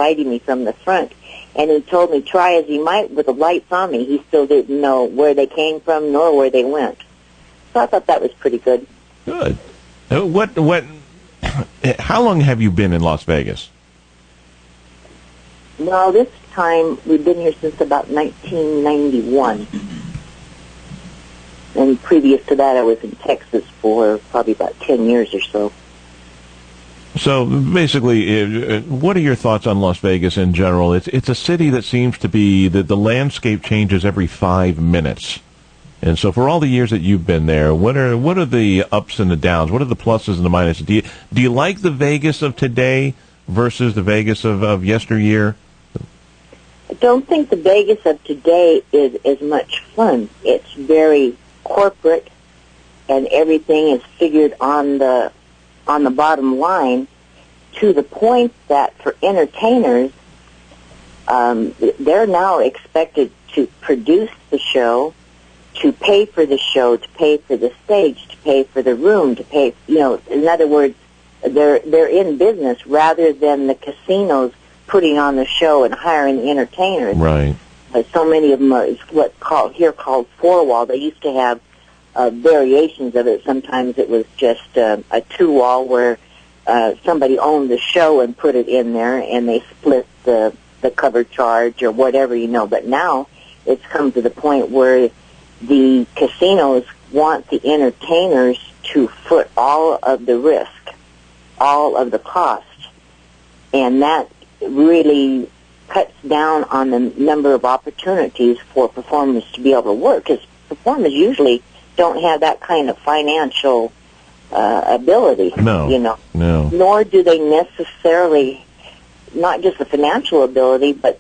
lighting me from the front. And he told me, try as he might with the lights on me, he still didn't know where they came from nor where they went. So I thought that was pretty good. Good. How long have you been in Las Vegas? Well, this time, we've been here since about 1991. And previous to that, I was in Texas for probably about 10 years or so. So basically, what are your thoughts on Las Vegas in general? It's a city that seems to be, the landscape changes every 5 minutes. And so for all the years that you've been there, what are the ups and the downs? What are the pluses and the minuses? Do you like the Vegas of today versus the Vegas of yesteryear? I don't think the Vegas of today is as much fun. It's very corporate, and everything is figured on the bottom line, to the point that for entertainers, they're now expected to produce the show, to pay for the show, to pay for the stage, to pay for the room, to pay, in other words, they're in business rather than the casinos putting on the show and hiring the entertainers. Right. So many of them are what's called four-wall. They used to have variations of it. Sometimes it was just a two-wall where somebody owned the show and put it in there, and they split the cover charge or whatever, But now it's come to the point where the casinos want the entertainers to foot all of the risk, all of the cost, and that really cuts down on the number of opportunities for performers to be able to work, because performers usually don't have that kind of financial ability. No. Nor do they necessarily, not just the financial ability, but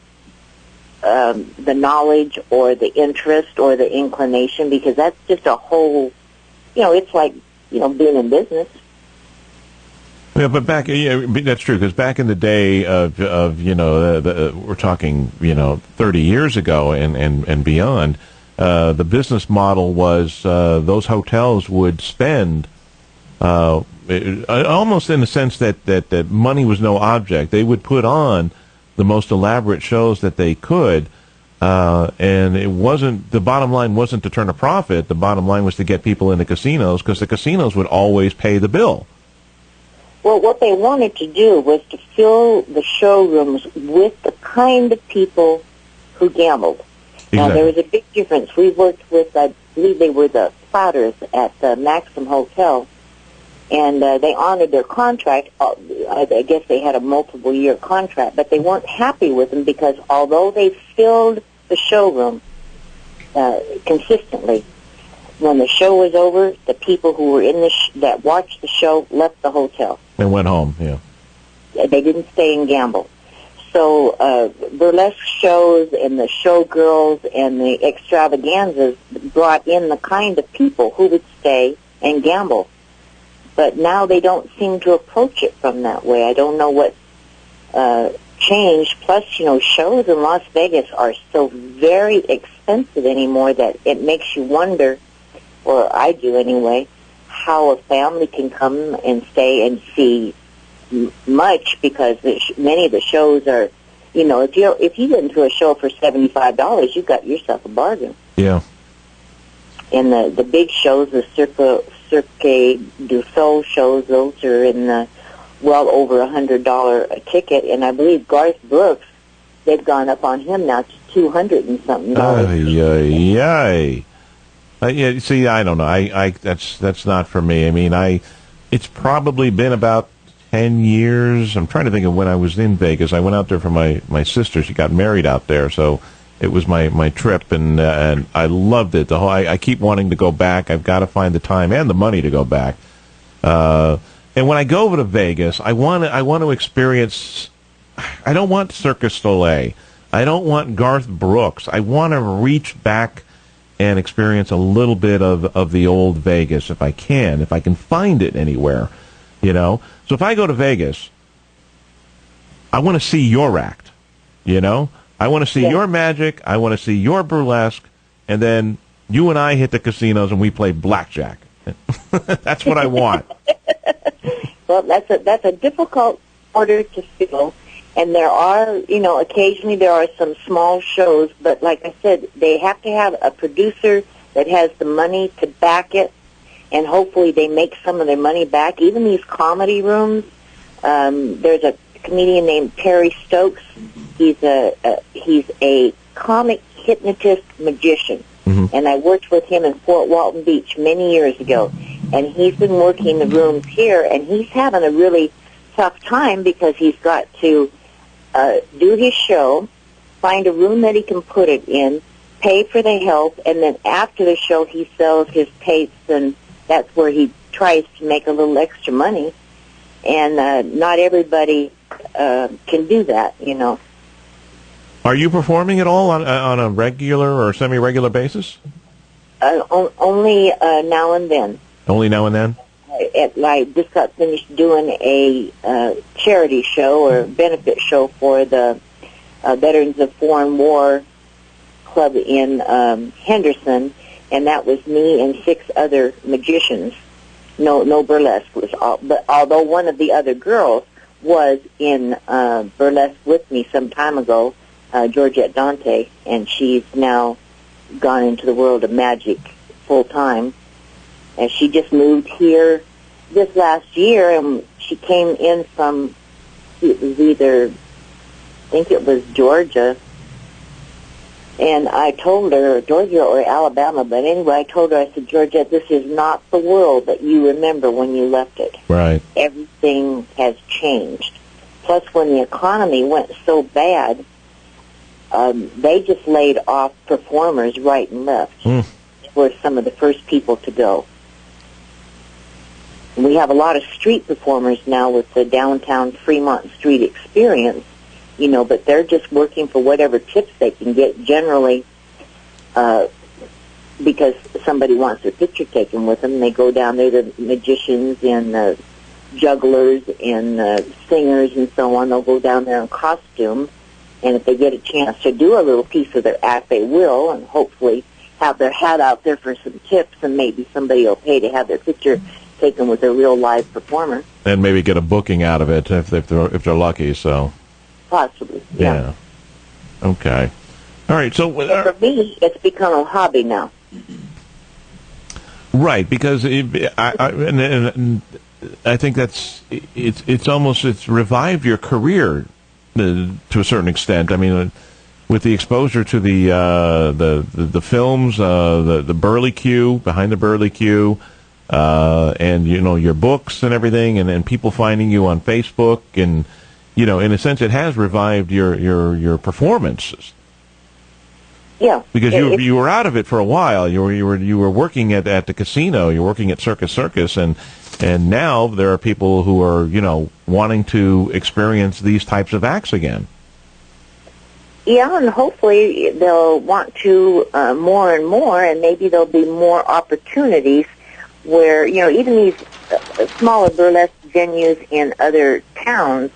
the knowledge or the interest or the inclination, because that's just a whole, it's like, being in business. Yeah, but that's true, because back in the day of we're talking, 30 years ago and beyond, the business model was those hotels would spend almost in the sense that money was no object. They would put on the most elaborate shows that they could, and the bottom line wasn't to turn a profit. The bottom line was to get people in the casinos, because the casinos would always pay the bill. Well, what they wanted to do was to fill the showrooms with the kind of people who gambled. Exactly. Now, there was a big difference. We worked with, I believe they were the Platters at the Maxim Hotel, and they honored their contract. I guess they had a multiple-year contract, but they weren't happy with them, because although they filled the showroom consistently, when the show was over, the people who were in that watched the show left the hotel. And went home, yeah. They didn't stay and gamble. So burlesque shows and the showgirls and the extravaganzas brought in the kind of people who would stay and gamble. But now they don't seem to approach it from that way. I don't know what changed. Plus, shows in Las Vegas are so very expensive anymore that it makes you wonder, or I do anyway, how a family can come and stay and see much, because many of the shows are, if you get into a show for $75, you got yourself a bargain. Yeah. And the big shows, the Cirque du Soleil shows, those are in the well over $100 a ticket, and I believe Garth Brooks, they've gone up on him now to $200 and something. Yeah, see, I don't know. That's not for me. I mean, it's probably been about 10 years. I'm trying to think of when I was in Vegas. I went out there for my sister. She got married out there, so it was my trip, and I loved it. I keep wanting to go back. I've got to find the time and the money to go back. And when I go over to Vegas, I want to experience. I don't want Cirque du Soleil. I don't want Garth Brooks. I want to reach back and experience a little bit of the old Vegas if I can find it anywhere, So if I go to Vegas, I want to see your act, I want to see your magic, I want to see your burlesque, and then you and I hit the casinos and we play blackjack. That's what I want. Well, that's a difficult order to fill, And there are, occasionally there are some small shows, but like I said, they have to have a producer that has the money to back it, and hopefully they make some of their money back. Even these comedy rooms, there's a comedian named Terry Stokes. He's a comic hypnotist magician, and I worked with him in Fort Walton Beach many years ago, and he's been working the rooms here, and he's having a really tough time because he's got to do his show, find a room that he can put it in, pay for the help, and then after the show he sells his tapes, and that's where he tries to make a little extra money. And not everybody can do that, Are you performing at all on a regular or semi-regular basis? Only now and then. Only now and then? I just got finished doing a charity show or benefit show for the Veterans of Foreign War Club in Henderson, and that was me and 6 other magicians. No burlesque was all, but although one of the other girls was in burlesque with me some time ago, Georgette Dante, and she's now gone into the world of magic full time. And she just moved here this last year, and she came in from, it was either, I think it was Georgia, and I told her, Georgia or Alabama, but anyway, I told her, I said, Georgette, this is not the world that you remember when you left it. Right. Everything has changed. Plus, when the economy went so bad, they just laid off performers right and left. They were some of the first people to go. We have a lot of street performers now with the downtown Fremont Street experience, but they're just working for whatever tips they can get, generally because somebody wants their picture taken with them. They go down there, the magicians and jugglers and singers and so on. They'll go down there in costume, and if they get a chance to do a little piece of their act, they will, and hopefully have their hat out there for some tips, and maybe somebody will pay to have their picture taken with a real live performer, and maybe get a booking out of it if they're lucky. So possibly, yeah. Okay, all right. So for me, it's become a hobby now. Right, because I think it's revived your career to a certain extent. I mean, with the exposure to the films, the Burley Q, Behind the Burley Q. And your books and everything, and then people finding you on Facebook, and in a sense, it has revived your performances. Yeah, because you were out of it for a while. You were working at the casino. You're working at Circus, and now there are people who are wanting to experience these types of acts again. Yeah, and hopefully they'll want to more and more, and maybe there'll be more opportunities where, even these smaller burlesque venues in other towns,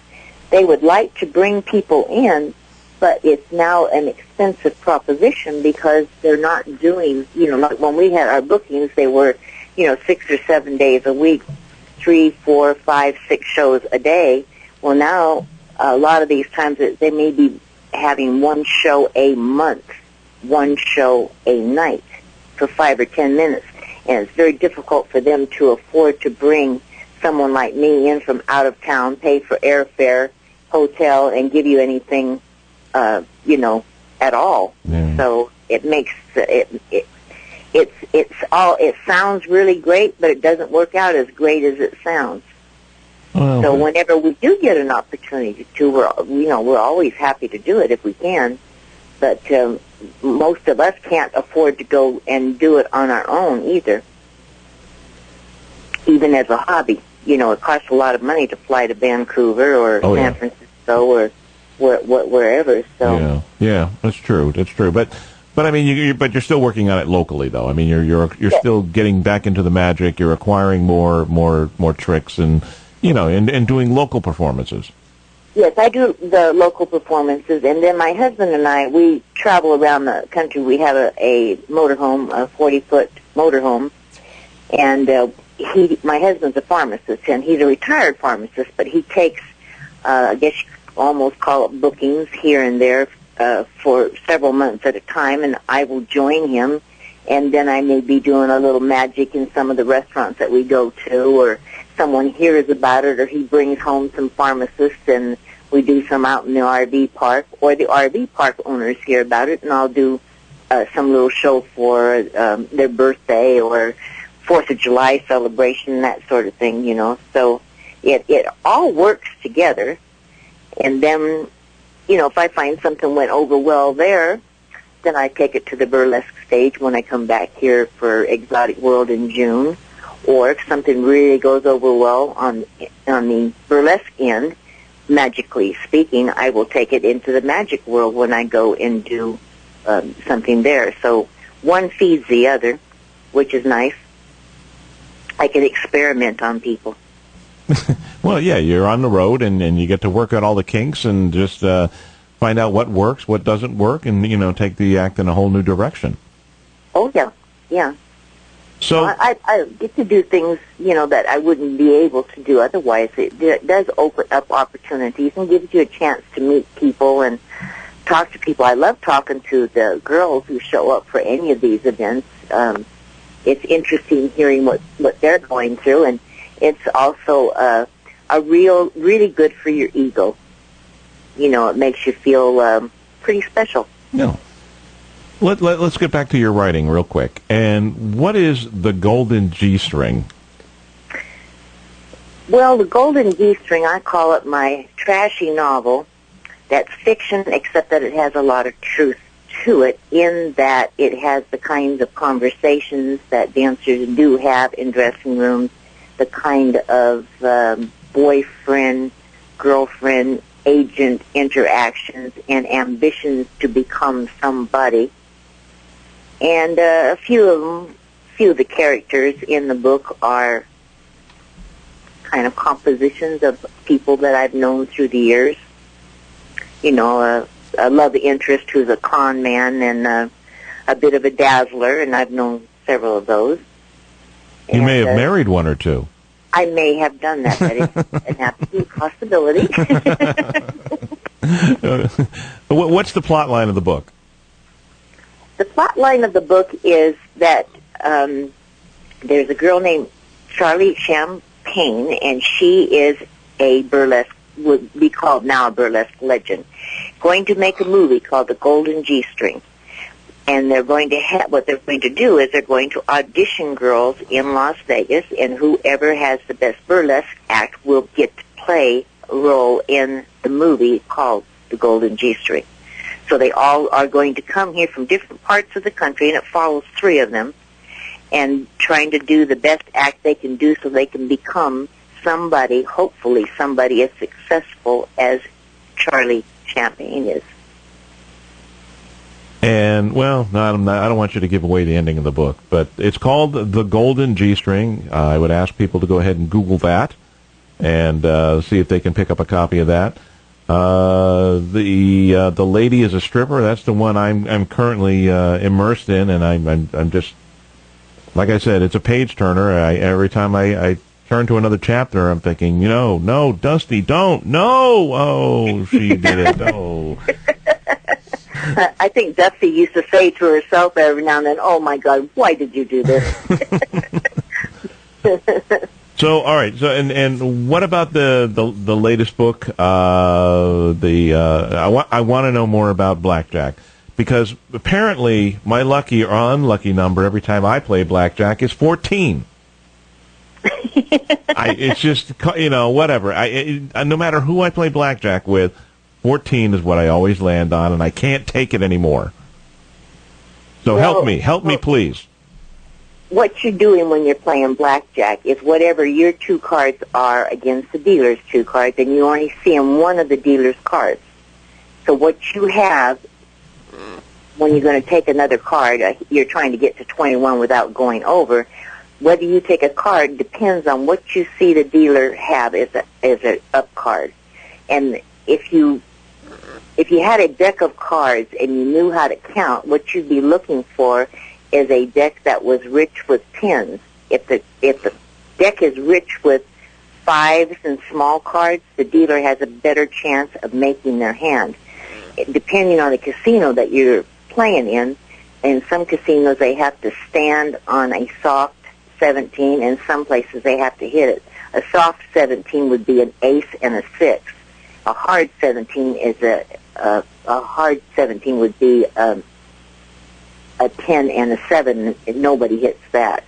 they would like to bring people in, but it's now an expensive proposition because they're not doing, like when we had our bookings, they were, 6 or 7 days a week, 3, 4, 5, 6 shows a day. Well, now, a lot of these times they may be having one show a month, one show a night for 5 or 10 minutes. And it's very difficult for them to afford to bring someone like me in from out of town, pay for airfare, hotel, and give you anything, at all. Yeah. So it makes it sounds really great, but it doesn't work out as great as it sounds. Well, so whenever we do get an opportunity to, we're always happy to do it if we can. But most of us can't afford to go and do it on our own either, even as a hobby. It costs a lot of money to fly to Vancouver or San Francisco or wherever. So yeah, that's true. But I mean, you're still working on it locally, though. I mean, you're still getting back into the magic. You're acquiring more tricks and and doing local performances. Yes, I do the local performances, and then my husband and I, we travel around the country. We have a motorhome, a 40-foot motorhome, and my husband's a pharmacist, and he's a retired pharmacist, but he takes, I guess you could almost call it bookings here and there for several months at a time, and I will join him. And then I may be doing a little magic in some of the restaurants that we go to, or someone hears about it, or he brings home some pharmacists, and we do some out in the RV park, or the RV park owners hear about it, and I'll do some little show for their birthday or 4th of July celebration, that sort of thing, you know. So it all works together. And then, you know, if I find something went over well there, then I take it to the burlesque stage when I come back here for Exotic World in June. Or if something really goes over well on the burlesque end, magically speaking, I will take it into the magic world when I go and do something there. So one feeds the other, which is nice. I can experiment on people. Well, yeah, you're on the road, and you get to work out all the kinks and just find out what works, what doesn't work, and, you know, take the act in a whole new direction. Oh, yeah, yeah. So I get to do things, you know, that I wouldn't be able to do otherwise. It does open up opportunities and gives you a chance to meet people and talk to people. I love talking to the girls who show up for any of these events. It's interesting hearing what they're going through, and it's also really good for your ego. You know, it makes you feel pretty special. No. Let's get back to your writing real quick. And what is the Golden G-String? Well, the Golden G-String, I call it my trashy novel that's fiction, except that it has a lot of truth to it, in that it has the kinds of conversations that dancers do have in dressing rooms, the kind of boyfriend, girlfriend, agent interactions, and ambitions to become somebody. And a few of the characters in the book are kind of compositions of people that I've known through the years. You know, a love interest who's a con man, and a bit of a dazzler, and I've known several of those. You may have married one or two. I may have done that. That is an absolute possibility. What's the plot line of the book? The plot line of the book is that there's a girl named Charlie Champagne, and she is a burlesque, would be called now a burlesque legend, going to make a movie called The Golden G-String. And they're going to what they're going to do is they're going to audition girls in Las Vegas, and whoever has the best burlesque act will get to play a role in the movie called The Golden G-String. So they all are going to come here from different parts of the country, and it follows 3 of them, and trying to do the best act they can do so they can become somebody, hopefully somebody as successful as Charlie Champagne is. And, well, I don't want you to give away the ending of the book, but it's called The Golden G-String. I would ask people to go ahead and Google that and see if they can pick up a copy of that. The Lady is a Stripper. That's the one I'm currently immersed in, and I'm just, like I said, it's a page turner. Every time I turn to another chapter, I'm thinking, you know, no, Dusty, don't, no, oh, she did it, no. I think Dusty used to say to herself every now and then, "Oh my God, why did you do this?" So, all right. So, and what about the latest book? I want to know more about blackjack, because apparently my lucky or unlucky number every time I play blackjack is 14. It's just, you know, whatever. No matter who I play blackjack with, 14 is what I always land on, and I can't take it anymore. So help me, please. What you're doing when you're playing blackjack is whatever your 2 cards are against the dealer's 2 cards, and you only see in one of the dealer's cards. So what you have, when you're going to take another card, you're trying to get to 21 without going over. Whether you take a card depends on what you see the dealer have as an up card. And if you had a deck of cards and you knew how to count, what you'd be looking for is a deck that was rich with 10s. If the deck is rich with fives and small cards, the dealer has a better chance of making their hand. Depending on the casino that you're playing in some casinos they have to stand on a soft 17, and some places they have to hit it. A soft 17 would be an ace and a 6. A hard 17 is a hard 17 would be a 10 and a 7. Nobody hits that.